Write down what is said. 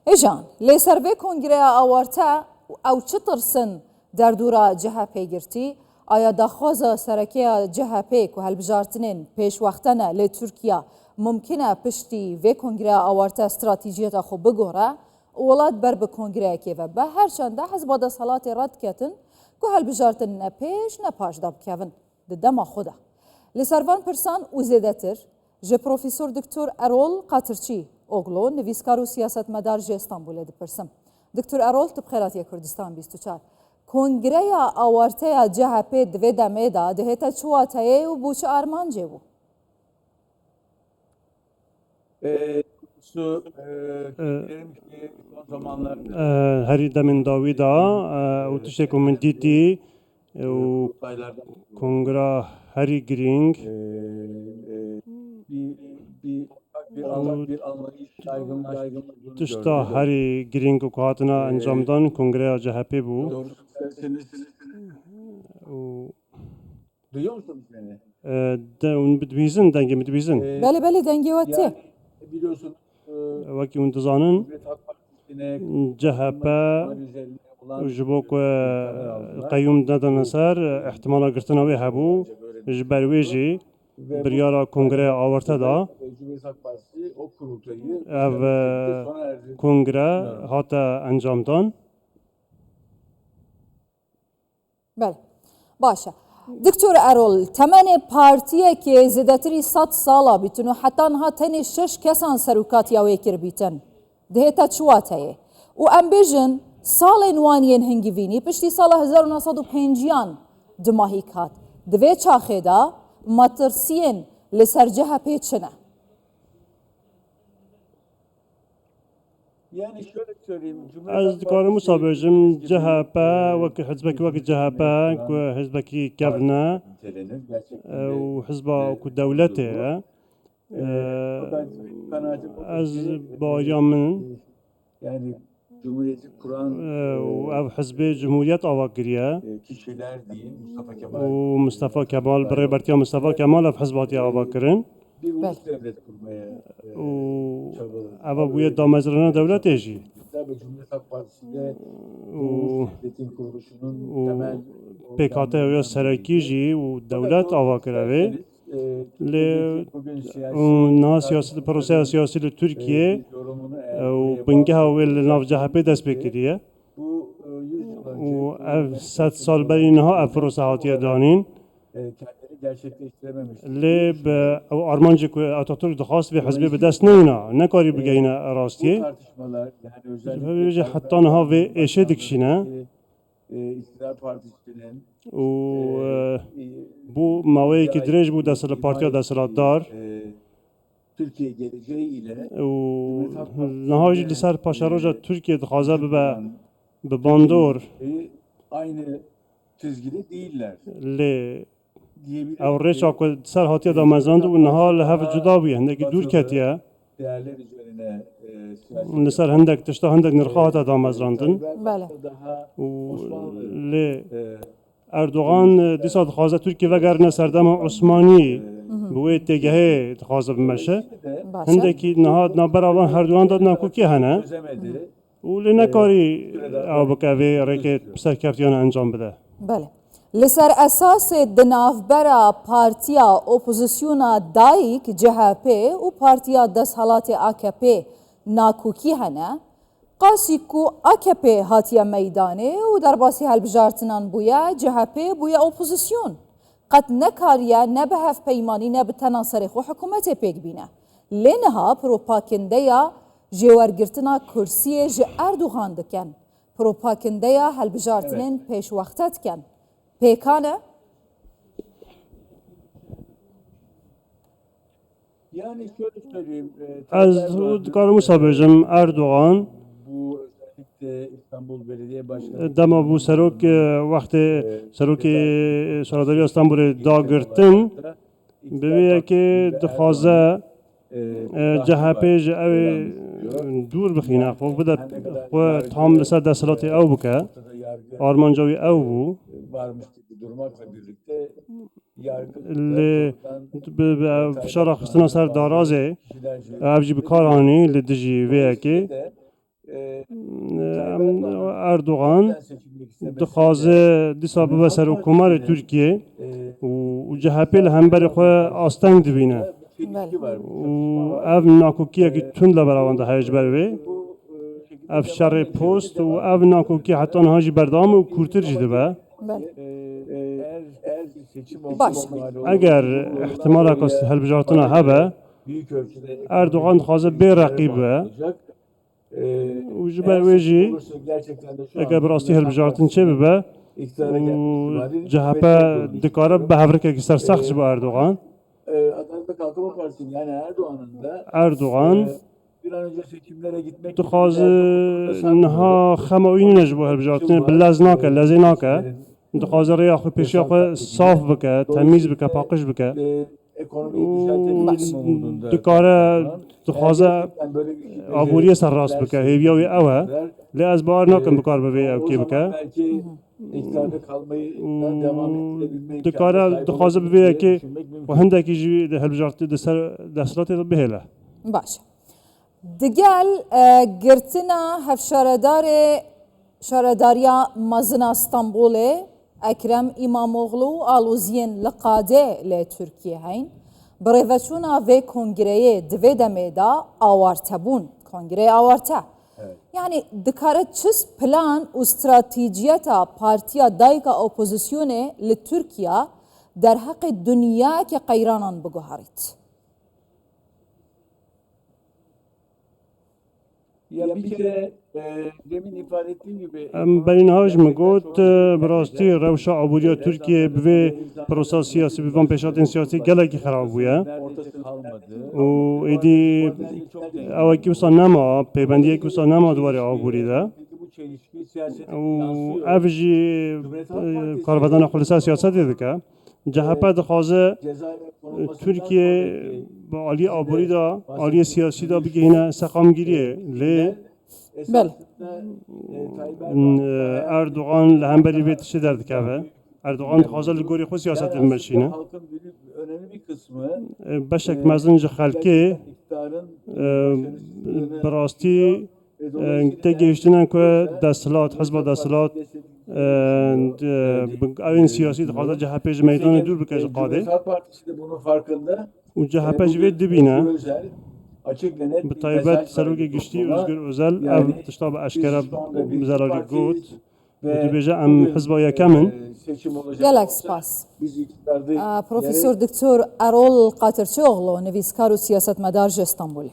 Ejan, لسر کنگره آورته او چطور سن در دورا جه پیگرتی آیا دخواز سرکی جه پی که هلبجارتنین پیش وقتنه لی ترکیه ممکنه پشتی و کنگره آورته استراتیجیت خو بگوره ولاد بر به کنگره که و به هر چنده حزب دا صلات رد کتن که هلبجارتن نه پیش نه پاش داب کهون دما خوده لسروان پرسان و زیدتر جه پروفیسور دکتور ارول قطرچی اوغلو نویسکار و سیاست مدار جه استانبول پرسم دکتور ارول تبخیراتی کردستان 24 کنگره آورته جه پی دوی دمیدا دهتا چواتایه و بوچه آرمان جه بو هری دمن داویدا و تشکو من دیتی و کنگره هری گرینگ تشتا هری گرینگ و کهاتنا انجام دان کنگره CHP bu. Duyuyor musunuz beni? Bitbizin denge bitbizin. بله دنگی واتی Biliyorsun Vaki untuzanın Cumhuriyet Halk Partisi'ne CHP üzerine olan جبوك قيوم دادن سر احتمال گرتنا وی هبو جبرویجی بریارا کنگره آورته دا Cumhuriyet Halk Partisi o kurultayı او sona erdirdi. کنگره هاتا انجام دان بله باشه دکتور ارول تمن پارتیه که زدتری 100 سالا بیتون و حتی انها تنی 6 کسان سروکات یا ویکر بیتن دهتا چواتایه و ام بیجن سال نوانین هنگیوینی پشتی سال 1950 دماهی کات دوی چاخه دا ماترسین لسرجه پیچنه Yani şöyle söyleyeyim. از کارمو سابجم CHP وک حزبکی وک CHP کو حزبکی کبنا nitelenir. Gerçekten و حزب کو دولته kanaatim o از ki, باریامن yani Cumhuriyeti kuran و او حزب جمهوریت آواگریه kişiler değil Mustafa Kemal و مصطفى كمال برای برتیا مصطفى كمال اف حزباتی آواگرن bir ulus devlet kurmaya و او بوی دامزرانه دولت ایجی ve Cumhuriyet Halk Partisi'nde bu و devletin kuruluşunun و temel PKT یا سرکی جی و دولت آواگره ل نا سیاست پروسه سیاسی لترکیه و بنگه هاول ناف جهپی دست بکریه bu 100 yıl و önce اف 100 سال بری نها اف پروسه هاتیه دانین kendileri gerçekleştirememişti. لی او آرمانجی که اتاتورک دخواست به حزبی به دست نینا نکاری بگینا Bu راستیه tartışmalar yani özellikle فبيجي حتى نها في إيش دكشينا İktidar Partisi'nin و بو ماوي كدريج بو داسل بارتيا داسل دار Türkiye geleceği ile و نهاج لسر پاشاروجا تركيا دخوازه بباندور aynı çizgide değiller لی diyebiliriz. او ريشا كو سر هاتيا دا مزاند و نها لهف جداوي هندك دور كاتيا Değerler üzerine لسر هندك تشتا هندك نرخات دا مزراندن بله daha و لی اردوغان دیسا دخوازه تركيا وگرنه سردم عثماني بوی تگه دخوازه بمشه باشه هندکی نهاد نبرابان هر دوان داد نکو کی هنه çözemedi. ولی نکاری او بکوی ریکت سر کفتیان انجام بده بله لسر اساس دنافبرا پارتیا اپوزیسیونا دایک CHP و پارتیا دستحالات AKP ناکوکی هنه قاسی کو AKP هاتیا میدانه و در باسی هلبجارتنان بویا CHP بویا اپوزیسیون قد نکاریا نه به هف پیمانی نه به تناصر خو حکومت پیک بینه لنها پروپاکنده یا جوارگرتنا کرسی ج اردوغان دکن پروپاکنده یا هلبجارتنین پیش وقتت کن پیکانه Yani şöyle söyleyeyim. از کارمو سابجم اردوغان Bu özellikle İstanbul Belediye Başkanı دما بو سروک وقت سروک سراداری استانبول دا گرتن ببینه که دخوازه CHP جه او دور بخینه خو بده خو تام لسر دستلاتی او بکه yargı آرمانجاوی او بو varmış gibi durmakla birlikte yargı فشار خستنا سر دارازه kişilerce اوجی بکارانی لدجی وی که de Erdoğan dixwaze dîsa bibe serokkomarê Tirkiye û CHP li hemberî xwe asteng dibîne. û ev nakokiyekî tund li beravan de heye ji ber vê. Ev şerê post û ev nakokî heta niha jî berdam û kûrtir jî dibe. Baş. Eger ihtimaleka hilbijartina hebe, Erdoğan dixwaze bê reqîb be û ji ber wê jî eger bi rastî hilbijartin çê bibe û CHP dikare bi hevrekekî sersext ji bo Erdoğan. Adalet ve Kalkınma Partisi'nin yani Erdoğan'ın da Erdoğan bir an önce seçimlere gitmek dixwaze niha xema wînîne ji bo hilbijartinê bi lez nake, lezê nake. Dixwaze rêya xwe pêşiya xwe saf bike, temîz bike, paqij bike. ekonomiyi düzeltebiliriz umudunda. Dikare dixwaze Gerçekten böyle bir şey aboriye serrast bike, hêviya wê ew e. Lê ez bar nakim bikar bi vê ew o kê zaman bike. belki iktidarda kalmayı devam ettirebilme imkanına Dikare sahip dixwaze bi olabiliriz vê diye yekê düşünmek mümkün. û hindekî jî di hilbijartî di ser desthilatê de bihêle. باش دگل گرتنا هفشاردار شارداریا مزنا استانبول اکرم اماموغلو آلوزین لقاده ل ترکیه هین بریوچونا و کنگره دوی دمیدا آوارتبون کنگره آوارته yani dikare çiz plan û stratejiyeta partiya dayika opozisyonê li Türkiye der heqê dunyayekî qeyranan biguherît. Ya bir kere demin ifade ettiğim gibi Em berîniha ji min got bi rastî rewşa aboriya Tirkiye bi vê prosa siyasî bi van pêşatên siyasî gelekî xerab bûye. ortası kalmadı. û êdî ewekî wisa nema, pêbendiyekî wisa nema duwarê aborî de. Çünkü bu çelişki siyasete û yansıyor. ev jî karvedana xwe li ser siyasetê dike. CHP dixwaze Cezaevine konulmasından Türkiye bi aliyê aborî da, aliyê siyasî da bigihîne seqamgiriyê. Lê esasında Tayyip Erdoğan li hemberî vê tiştê derdikeve. Erdoğan dixwaze li gorî xwe siyasetê bimeşîne. halkın önemli bir kısmı Beşek mezin ji xelkê iktidarın bi rastî te gehiştînan ku desthilat, hezba desthilat evên siyasî dixwaze CHP ji meydanê dûr bike ji qadê Cumhuriyet Partisi de bunun farkında. û CHP ji vê dibîne. Özel, açık ve net Bi bir taybet mesaj serokê var. giştî Özgür Özel ev tişta bi eşkere bi zelalî got û Ve dibêje em hizba yekem in. seçim olacak. Gelek olsa spas. Biz iktidarda پروفیسور دکتر ارول قاطرچوغلو نویسکار و سیاستمدار جه استانبول